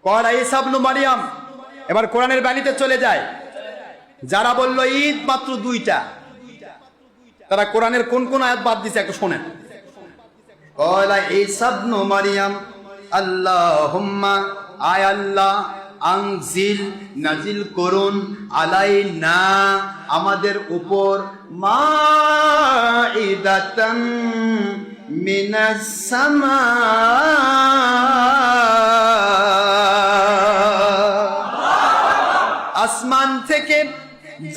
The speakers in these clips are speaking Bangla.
কলা ঈসা ইবনে মারইয়াম। এবার কোরআনের বাণীতে চলে যায়, যারা বলল ঈদ মাত্র দুইটা, তারা কোরআনের কোন কোন আয়াত বাদ দিছে একটু শোনেন। কলা ঈসা ইবনে মারইয়াম আল্লাহুম্মা, আয় আল্লাহ, আনজিল, নাজিল করুন, আলাইনা, আমাদের উপর, মাইদাতান মিনাস সামা, আসমান থেকে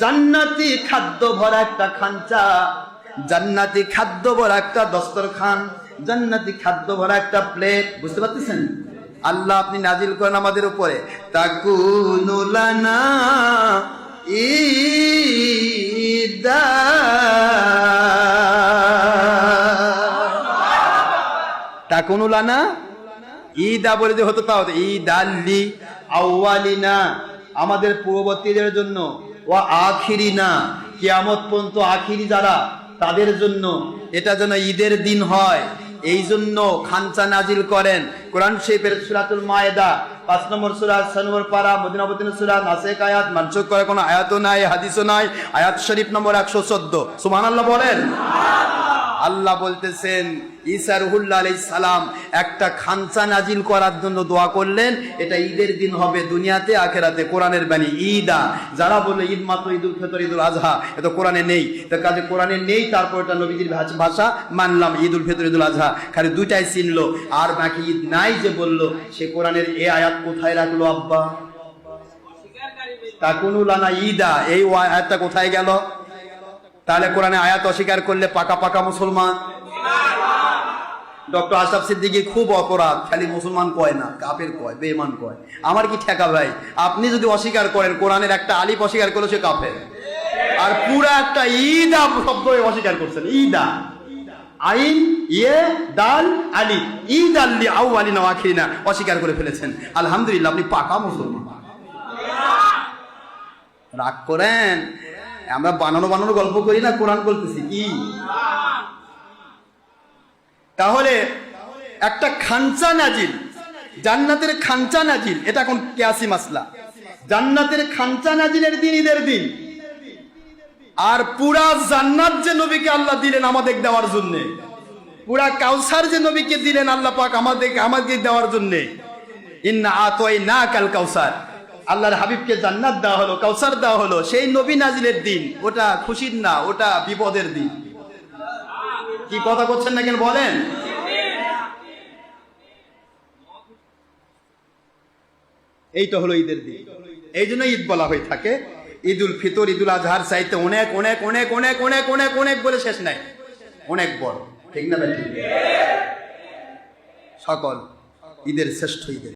জান্নাতি খাদ্য ভরা একটা খাঞ্চা, জান্নাতি খাদ্য ভরা একটা দস্তরখান, জান্নাতি খাদ্য ভরা একটা প্লেট। বুঝতে পারতেছেন? আল্লাহ আপনি নাজিল করেন আমাদের উপরে। তাকুনু লানা ঈদা, তাকুনু লানা ঈদা বলে যে হতো তাও ঈদ আল্লি আউয়ালিনা, আমাদের পূর্ববর্তীদের জন্য, ওয়া আখিরিনা, কিয়ামত পর্যন্ত আখিরি যারা তাদের জন্য, এটা যেন ঈদের দিন হয়, এই জন্য খানচা নাজিল করেন। কোরআন শরীফের সূরাতুল মায়েদা ৫ নম্বর সূরা ৬ নম্বর পারা, মদিনা অবতীর্ণ সূরা, নাসেখ আয়াত, মানসুখ করার কোনো আয়াতও নাই, হাদিসও নাই, আয়াত শরীফ নম্বর ১১৪। সুবহানাল্লাহ বলেন। আল্লাহ বলতেছেন ঈসা রুহুল্লাহ আলাইহিস সালাম একটা খানচা নাজিল করার জন্য দোয়া করলেন, এটা ঈদের দিন হবে দুনিয়াতে আখেরাতে। কোরআনের বাণী ঈদা। যারা বললো ঈদ মাত্র ঈদুল ফিতর, ঈদুল আজহা, এটা কোরআনে নেই, তার কাজে কোরআনে নেই, তারপর এটা নবীজির ভাষা মানলাম, ঈদুল ফিতর, ঈদুল আজহা, খালি দুইটাই চিনলো, আর বাকি ঈদ নাই যে বললো, সে কোরআনের এই আয়াত কোথায় রাখলো আব্বা? তাকুনু লানা ঈদা, এই আয়াতটা কোথায় গেল? তাহলে কোরআনে আয়াত অস্বীকার করলে পাকা পাকা মুসলমান। ডক্টর আশরাফ সিদ্দিকী খুব অপরাধ, খালি মুসলমান কয় না, কাফের কয়, বেঈমান কয়। আমার কি ঠেকা ভাই? আপনি যদি অস্বীকার করেন, কোরআনের একটা আলিফ অস্বীকার করলে সে কাফের, আর পুরা একটা ঈদা শব্দ অস্বীকার করছেন। ঈদা, আইন, ইয়ে, দাল, আলি, ঈদ আল্লি আউয়ালিনা ওয়া আখিরিনা অস্বীকার করে ফেলেছেন। আলহামদুলিল্লাহ, আপনি পাকা মুসলমান। রাগ করেন, আমরা বানানো গল্প করি না, কোরআন বলতেছি কি। তাহলে একটা খানচা নাজিল, জান্নাতের খানচা নাজিল, এটা এখন কিয়াসি মাসলা। জান্নাতের খানচা নাজিলের দিন ঈদের দিন, আর পুরা জান্নাত যে নবীকে আল্লাহ দিলেন আমাদের দেওয়ার জন্য, পুরা কাউসার যে নবীকে দিলেন আল্লাহ পাক আমাদের দেওয়ার জন্য, ইন্না আতাইনাকাল কাউসার, আল্লাহর হাবিবকে জান্নাত দেওয়া হলো, কাউসার দেওয়া হলো, সেই নবী নাজিলের দিন। ওটা খুশির না, ওটা বিপদের দিন। কি কথা করছেন না কেন বলেন? এইটা হলো ঈদের দিন, এই জন্য ঈদ বলা হয়ে থাকে। ঈদুল ফিতর, ঈদুল আজহার চাইতে অনেক অনেক অনেক অনেক অনেক অনেক অনেক বলে শেষ নাই, অনেক বড়, ঠিক না? সকল ঈদের শ্রেষ্ঠ ঈদের